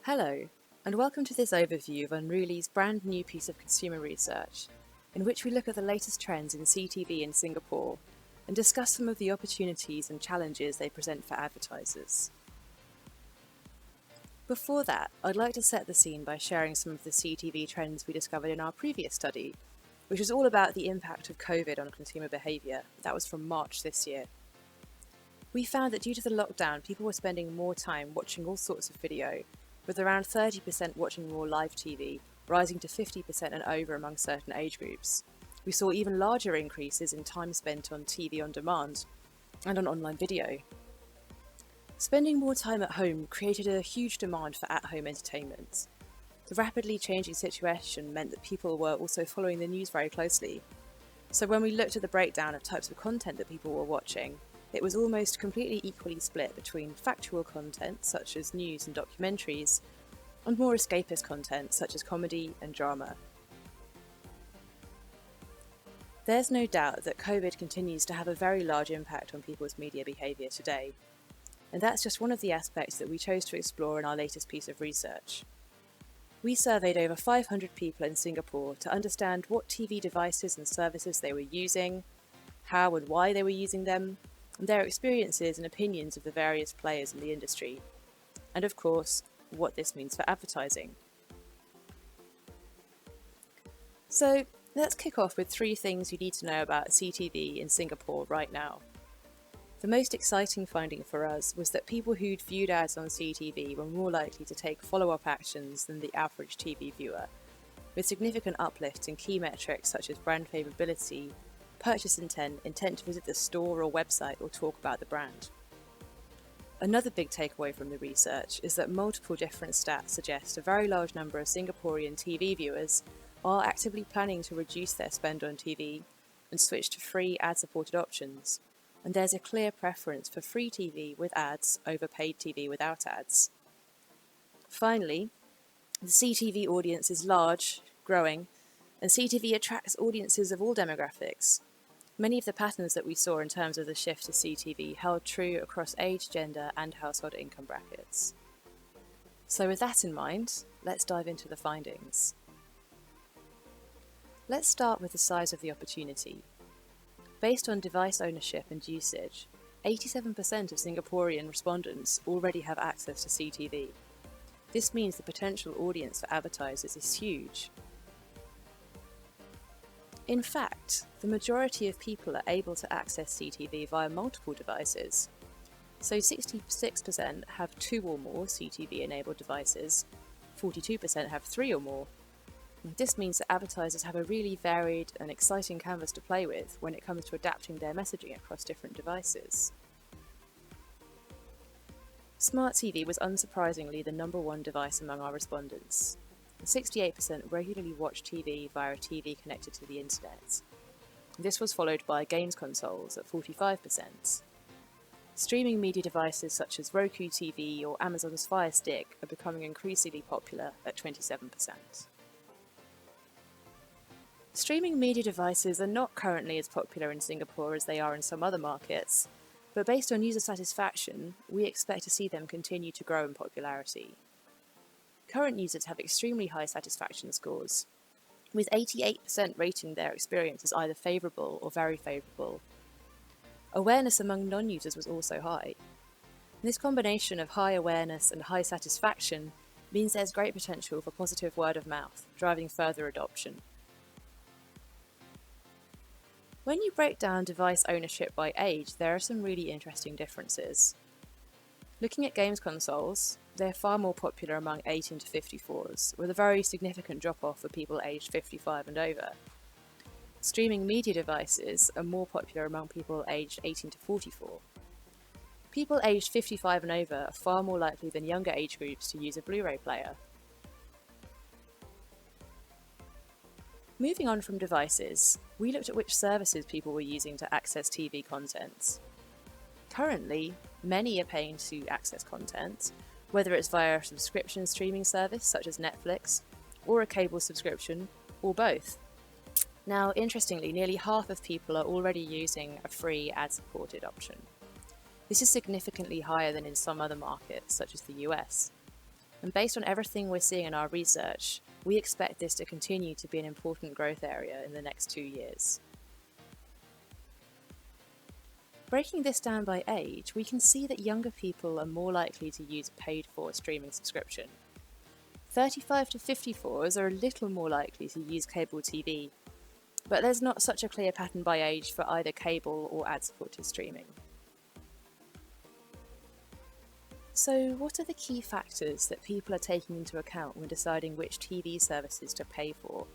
Hello, and welcome to this overview of Unruly's brand new piece of consumer research, in which we look at the latest trends in CTV in Singapore and discuss some of the opportunities and challenges they present for advertisers. Before that, I'd like to set the scene by sharing some of the CTV trends we discovered in our previous study, which was all about the impact of COVID on consumer behaviour. That was from March this year. We found that due to the lockdown, people were spending more time watching all sorts of video, with around 30% watching more live TV, rising to 50% and over among certain age groups. We saw even larger increases in time spent on TV on demand and on online video. Spending more time at home created a huge demand for at-home entertainment. The rapidly changing situation meant that people were also following the news very closely. So when we looked at the breakdown of types of content that people were watching, it was almost completely equally split between factual content, such as news and documentaries, and more escapist content, such as comedy and drama. There's no doubt that COVID continues to have a very large impact on people's media behaviour today, and that's just one of the aspects that we chose to explore in our latest piece of research. We surveyed over 500 people in Singapore to understand what TV devices and services they were using, how and why they were using them, and their experiences and opinions of the various players in the industry, and of course, what this means for advertising. So, let's kick off with 3 things you need to know about CTV in Singapore right now. The most exciting finding for us was that people who'd viewed ads on CTV were more likely to take follow-up actions than the average TV viewer, with significant uplifts in key metrics such as brand favourability, purchase intent, intent to visit the store or website or talk about the brand. Another big takeaway from the research is that multiple different stats suggest a very large number of Singaporean TV viewers are actively planning to reduce their spend on TV and switch to free ad-supported options, and there's a clear preference for free TV with ads over paid TV without ads. Finally, the CTV audience is large, growing, and CTV attracts audiences of all demographics. Many of the patterns that we saw in terms of the shift to CTV held true across age, gender, and household income brackets. So with that in mind, let's dive into the findings. Let's start with the size of the opportunity. Based on device ownership and usage, 87% of Singaporean respondents already have access to CTV. This means the potential audience for advertisers is huge. In fact, the majority of people are able to access CTV via multiple devices. So 66% have 2 or more CTV-enabled devices, 42% have 3 or more. This means that advertisers have a really varied and exciting canvas to play with when it comes to adapting their messaging across different devices. Smart TV was unsurprisingly the number 1 device among our respondents. 68% regularly watch TV via a TV connected to the internet. This was followed by games consoles at 45%. Streaming media devices such as Roku TV or Amazon's Fire Stick are becoming increasingly popular at 27%. Streaming media devices are not currently as popular in Singapore as they are in some other markets, but based on user satisfaction, we expect to see them continue to grow in popularity. Current users have extremely high satisfaction scores, with 88% rating their experience as either favourable or very favourable. Awareness among non-users was also high. This combination of high awareness and high satisfaction means there's great potential for positive word of mouth, driving further adoption. When you break down device ownership by age, there are some really interesting differences. Looking at games consoles, they're far more popular among 18 to 54s, with a very significant drop-off for people aged 55 and over. Streaming media devices are more popular among people aged 18 to 44. People aged 55 and over are far more likely than younger age groups to use a Blu-ray player. Moving on from devices, we looked at which services people were using to access TV content. Currently, many are paying to access content, whether it's via a subscription streaming service such as Netflix, or a cable subscription, or both. Now, interestingly, nearly half of people are already using a free ad-supported option. This is significantly higher than in some other markets, such as the US. And based on everything we're seeing in our research, we expect this to continue to be an important growth area in the next 2 years. Breaking this down by age, we can see that younger people are more likely to use a paid-for streaming subscription. 35 to 54s are a little more likely to use cable TV, but there's not such a clear pattern by age for either cable or ad-supported streaming. So, what are the key factors that people are taking into account when deciding which TV services to pay for?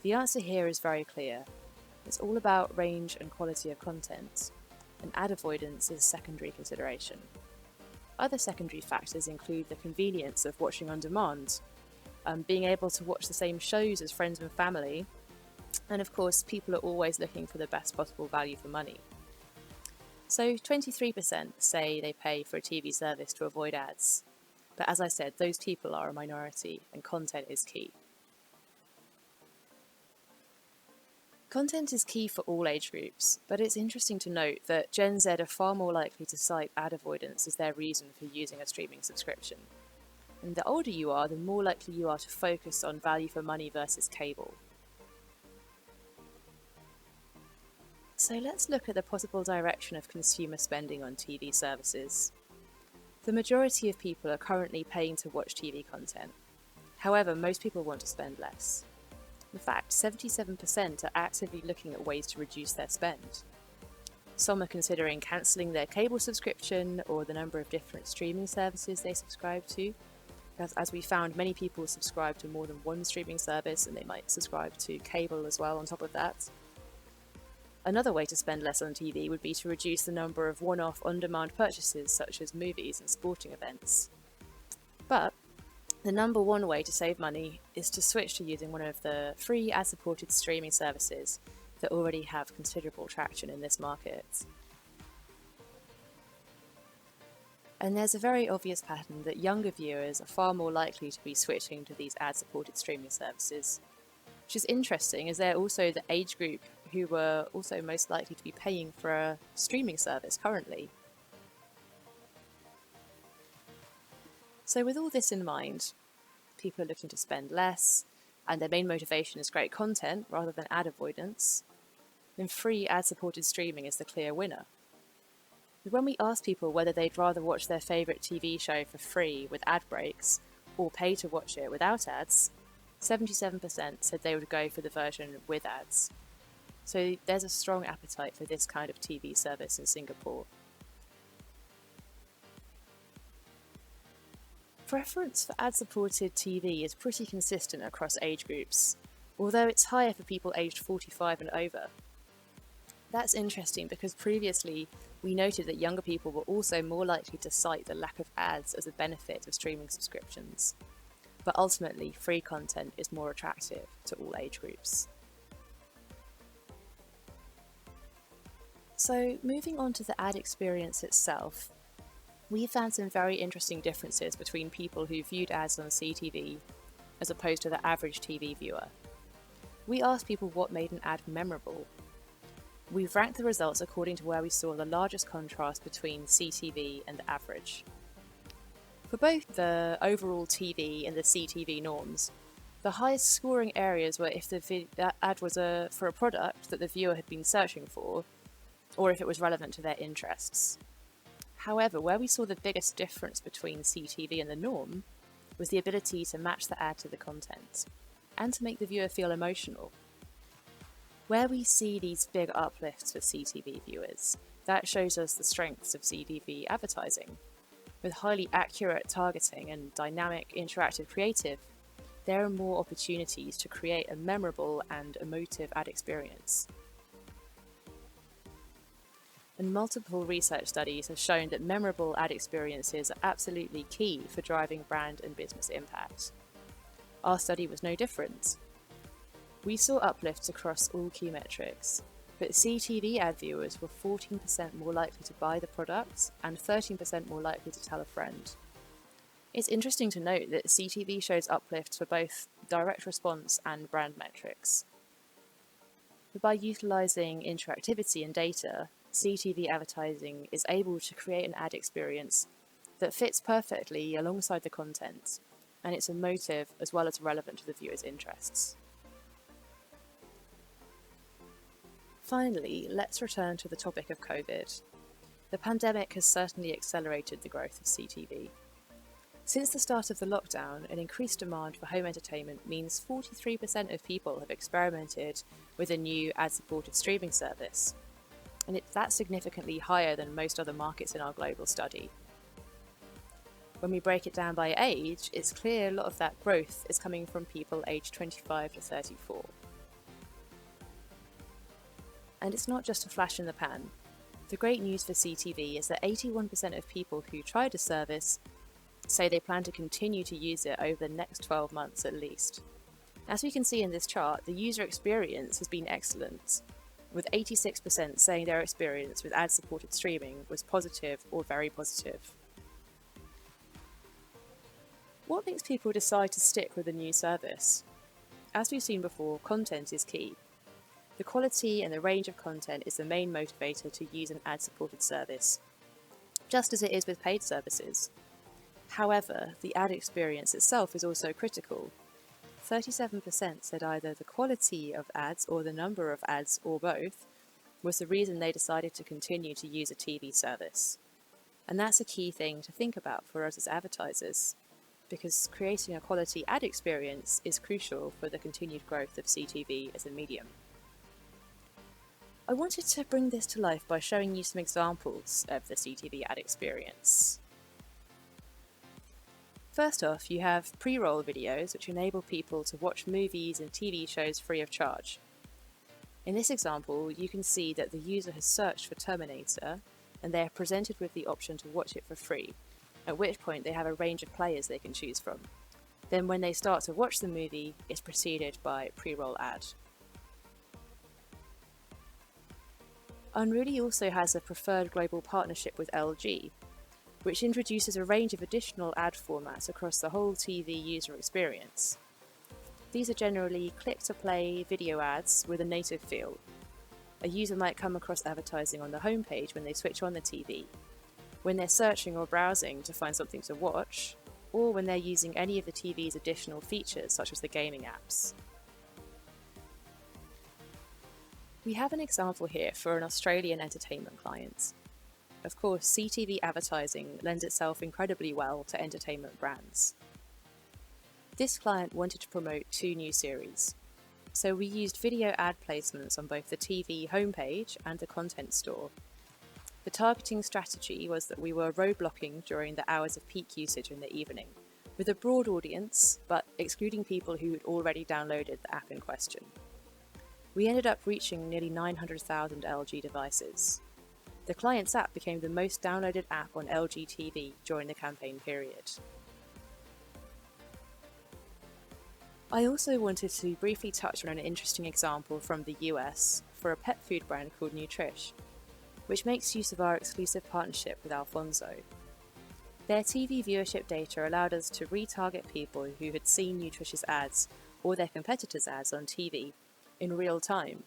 The answer here is very clear. It's all about range and quality of content, and ad avoidance is a secondary consideration. Other secondary factors include the convenience of watching on demand, being able to watch the same shows as friends and family, and of course, people are always looking for the best possible value for money. So 23% say they pay for a TV service to avoid ads. But as I said, those people are a minority and content is key. Content is key for all age groups, but it's interesting to note that Gen Z are far more likely to cite ad avoidance as their reason for using a streaming subscription. And the older you are, the more likely you are to focus on value for money versus cable. So let's look at the possible direction of consumer spending on TV services. The majority of people are currently paying to watch TV content. However, most people want to spend less. In fact, 77% are actively looking at ways to reduce their spend. Some are considering cancelling their cable subscription or the number of different streaming services they subscribe to. As we found, many people subscribe to more than one streaming service and they might subscribe to cable as well on top of that. Another way to spend less on TV would be to reduce the number of one-off on-demand purchases such as movies and sporting events. But the number one way to save money is to switch to using one of the free ad-supported streaming services that already have considerable traction in this market. And there's a very obvious pattern that younger viewers are far more likely to be switching to these ad-supported streaming services, which is interesting as they're also the age group who were also most likely to be paying for a streaming service currently. So with all this in mind, people are looking to spend less, and their main motivation is great content rather than ad avoidance, then free ad-supported streaming is the clear winner. When we asked people whether they'd rather watch their favourite TV show for free with ad breaks or pay to watch it without ads, 77% said they would go for the version with ads. So there's a strong appetite for this kind of TV service in Singapore. Preference for ad-supported TV is pretty consistent across age groups, although it's higher for people aged 45 and over. That's interesting because previously we noted that younger people were also more likely to cite the lack of ads as a benefit of streaming subscriptions. But ultimately, free content is more attractive to all age groups. So moving on to the ad experience itself, we found some very interesting differences between people who viewed ads on CTV as opposed to the average TV viewer. We asked people what made an ad memorable. We've ranked the results according to where we saw the largest contrast between CTV and the average. For both the overall TV and the CTV norms, the highest scoring areas were if the ad was for a product that the viewer had been searching for, or if it was relevant to their interests. However, where we saw the biggest difference between CTV and the norm was the ability to match the ad to the content, and to make the viewer feel emotional. Where we see these big uplifts for CTV viewers, that shows us the strengths of CTV advertising. With highly accurate targeting and dynamic interactive creative, there are more opportunities to create a memorable and emotive ad experience. And multiple research studies have shown that memorable ad experiences are absolutely key for driving brand and business impact. Our study was no different. We saw uplifts across all key metrics, but CTV ad viewers were 14% more likely to buy the product and 13% more likely to tell a friend. It's interesting to note that CTV shows uplifts for both direct response and brand metrics. But by utilising interactivity and data, CTV advertising is able to create an ad experience that fits perfectly alongside the content and it's emotive as well as relevant to the viewer's interests. Finally, let's return to the topic of COVID. The pandemic has certainly accelerated the growth of CTV. Since the start of the lockdown, an increased demand for home entertainment means 43% of people have experimented with a new ad-supported streaming service, and that's significantly higher than most other markets in our global study. When we break it down by age, it's clear a lot of that growth is coming from people aged 25 to 34. And it's not just a flash in the pan. The great news for CTV is that 81% of people who tried the service say they plan to continue to use it over the next 12 months at least. As we can see in this chart, the user experience has been excellent, with 86% saying their experience with ad-supported streaming was positive or very positive. What makes people decide to stick with a new service? As we've seen before, content is key. The quality and the range of content is the main motivator to use an ad-supported service, just as it is with paid services. However, the ad experience itself is also critical. 37% said either the quality of ads or the number of ads or both was the reason they decided to continue to use a TV service. And that's a key thing to think about for us as advertisers, because creating a quality ad experience is crucial for the continued growth of CTV as a medium. I wanted to bring this to life by showing you some examples of the CTV ad experience. First off, you have pre-roll videos, which enable people to watch movies and TV shows free of charge. In this example, you can see that the user has searched for Terminator, and they are presented with the option to watch it for free, at which point they have a range of players they can choose from. Then when they start to watch the movie, it's preceded by pre-roll ad. Unruly also has a preferred global partnership with LG, which introduces a range of additional ad formats across the whole TV user experience. These are generally click-to-play video ads with a native feel. A user might come across advertising on the homepage when they switch on the TV, when they're searching or browsing to find something to watch, or when they're using any of the TV's additional features such as the gaming apps. We have an example here for an Australian entertainment client. Of course, CTV advertising lends itself incredibly well to entertainment brands. This client wanted to promote 2 new series, so we used video ad placements on both the TV homepage and the content store. The targeting strategy was that we were roadblocking during the hours of peak usage in the evening, with a broad audience, but excluding people who had already downloaded the app in question. We ended up reaching nearly 900,000 LG devices. The client's app became the most downloaded app on LG TV during the campaign period. I also wanted to briefly touch on an interesting example from the US for a pet food brand called Nutrish, which makes use of our exclusive partnership with Alfonso. Their TV viewership data allowed us to retarget people who had seen Nutrish's ads or their competitors' ads on TV in real time,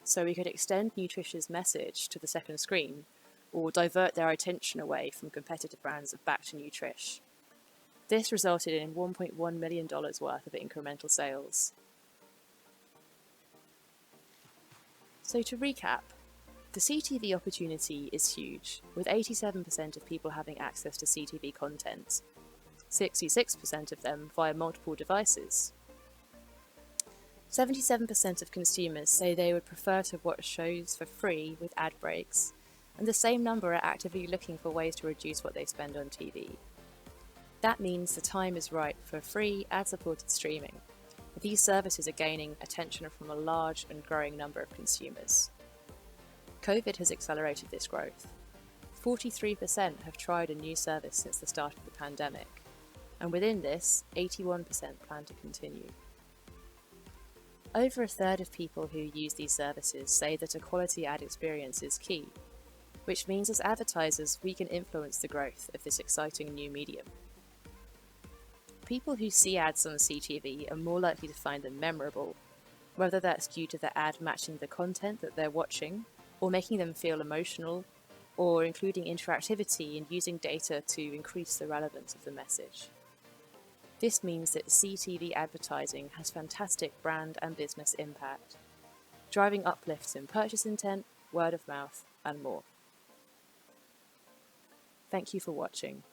so we could extend Nutrish's message to the second screen or divert their attention away from competitor brands back to Nutrish. This resulted in $1.1 million worth of incremental sales. So to recap, the CTV opportunity is huge, with 87% of people having access to CTV content, 66% of them via multiple devices. 77% of consumers say they would prefer to watch shows for free with ad breaks, and the same number are actively looking for ways to reduce what they spend on TV. That means the time is right for free ad-supported streaming. These services are gaining attention from a large and growing number of consumers. COVID has accelerated this growth. 43% have tried a new service since the start of the pandemic, and within this, 81% plan to continue. Over a third of people who use these services say that a quality ad experience is key, which means as advertisers we can influence the growth of this exciting new medium. People who see ads on CTV are more likely to find them memorable, whether that's due to the ad matching the content that they're watching, or making them feel emotional, or including interactivity and using data to increase the relevance of the message. This means that CTV advertising has fantastic brand and business impact, driving uplifts in purchase intent, word of mouth, and more. Thank you for watching.